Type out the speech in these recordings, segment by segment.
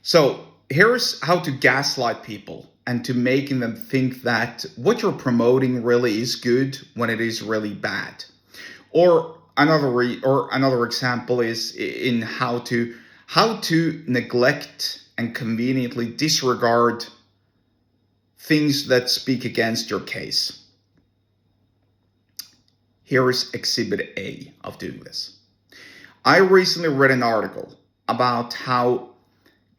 So here's how to gaslight people and to making them think that what you're promoting really is good when it is really bad. Or another example is in how to neglect and conveniently disregard things that speak against your case. Here is exhibit A of doing this. I recently read an article about how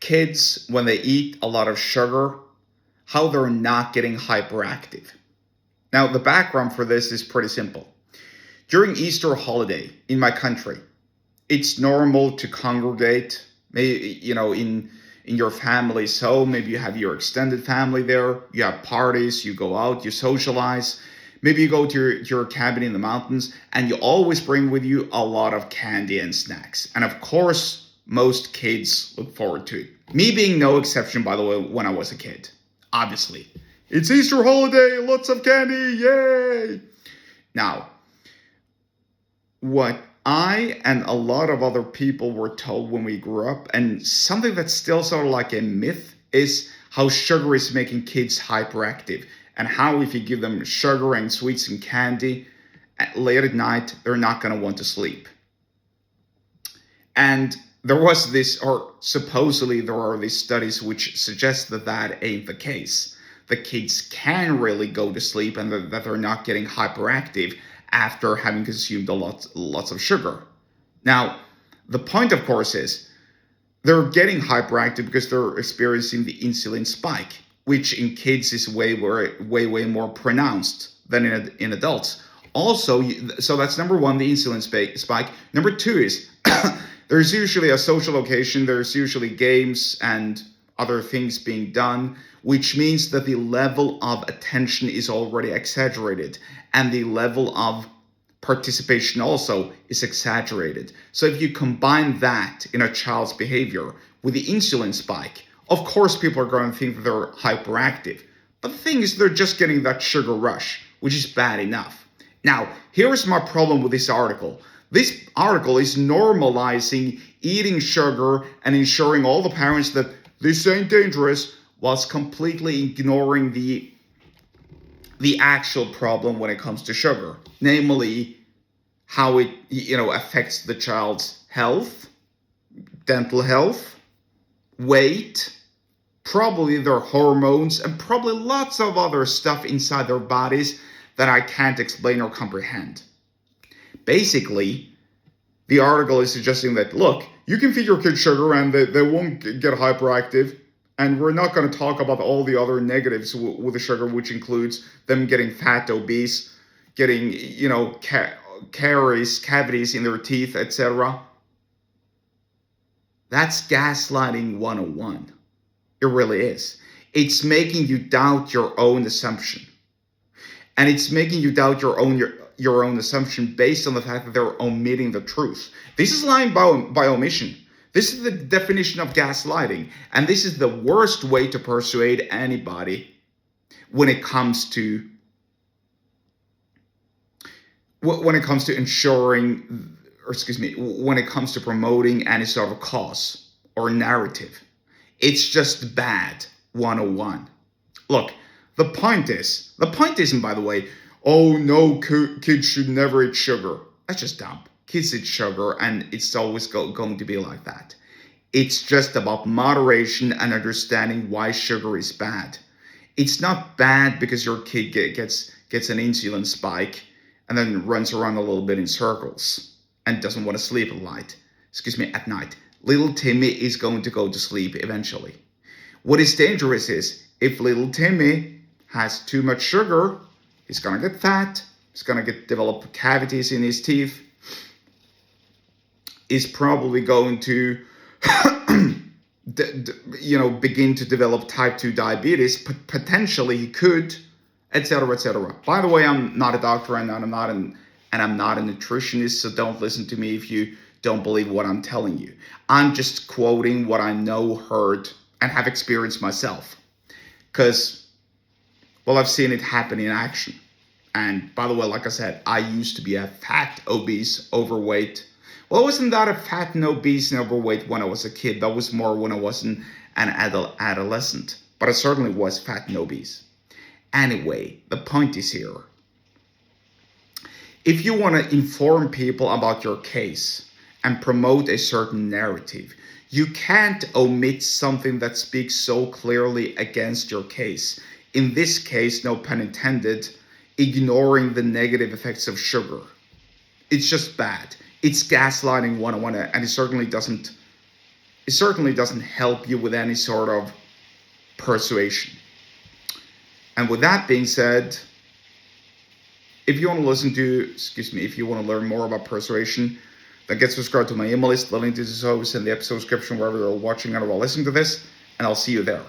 kids, when they eat a lot of sugar, how they're not getting hyperactive. Now, the background for this is pretty simple. During Easter holiday in my country, it's normal to congregate, maybe, in your family's home. Maybe you have your extended family there. You have parties, you go out, you socialize. Maybe you go to your cabin in the mountains, and you always bring with you a lot of candy and snacks. And of course, most kids look forward to it. Me being no exception, by the way, when I was a kid. Obviously. It's Easter holiday, lots of candy, yay! Now, what I and a lot of other people were told when we grew up, and something that's still sort of like a myth, is how sugar is making kids hyperactive. And how if you give them sugar and sweets and candy late at night, they're not going to want to sleep. And there was this, or supposedly there are these studies which suggest that that ain't the case. The kids can really go to sleep and that they're not getting hyperactive after having consumed lots of sugar. Now, the point, of course, is they're getting hyperactive because they're experiencing the insulin spike, which in kids is way more pronounced than in adults. Also, so that's number one, the insulin spike. Number two is there's usually a social occasion, there's usually games and other things being done, which means that the level of attention is already exaggerated and the level of participation also is exaggerated. So if you combine that in a child's behavior with the insulin spike, of course people are going to think that they're hyperactive. But the thing is, they're just getting that sugar rush, which is bad enough. Now, here's my problem with this article. This article is normalizing eating sugar and ensuring all the parents that this ain't dangerous, whilst completely ignoring the actual problem when it comes to sugar, namely how it affects the child's health, dental health, weight, probably their hormones, and probably lots of other stuff inside their bodies that I can't explain or comprehend. Basically, the article is suggesting that, look, you can feed your kids sugar and they won't get hyperactive. And we're not going to talk about all the other negatives with the sugar, which includes them getting fat, obese, getting, cavities in their teeth, etc. That's gaslighting 101. It really is. It's making you doubt your own assumption. And it's making you doubt your own assumption based on the fact that they're omitting the truth. This is lying by omission. This is the definition of gaslighting, and this is the worst way to persuade anybody when it comes to ensuring, when it comes to promoting any sort of cause or narrative. It's just bad 101. Look, the point isn't, by the way, oh no, kids should never eat sugar. That's just dumb. Kids eat sugar, and it's always going to be like that. It's just about moderation and understanding why sugar is bad. It's not bad because your kid gets an insulin spike and then runs around a little bit in circles and doesn't want to sleep at night. Little Timmy is going to go to sleep eventually. What is dangerous is if little Timmy has too much sugar, he's going to get fat, he's going to develop cavities in his teeth, is probably going to begin to develop type 2 diabetes. Potentially he could, etc., etc. By the way, I'm not a doctor and I'm not a nutritionist, so don't listen to me if you don't believe what I'm telling you. I'm just quoting what I know, heard, and have experienced myself. Because, well, I've seen it happen in action. And by the way, like I said, I used to be a fat, obese, overweight, Well, I wasn't that a fat and obese and overweight when I was a kid. That was more when I wasn't an adolescent. But I certainly was fat and obese. Anyway, the point is here. If you want to inform people about your case and promote a certain narrative, you can't omit something that speaks so clearly against your case. In this case, no pun intended, ignoring the negative effects of sugar. It's just bad. It's gaslighting 101, and it certainly doesn't help you with any sort of persuasion. And with that being said, if you want to learn more about persuasion, then get subscribed to my email list. The link to this is always in the episode description wherever you're watching or listening to this, and I'll see you there.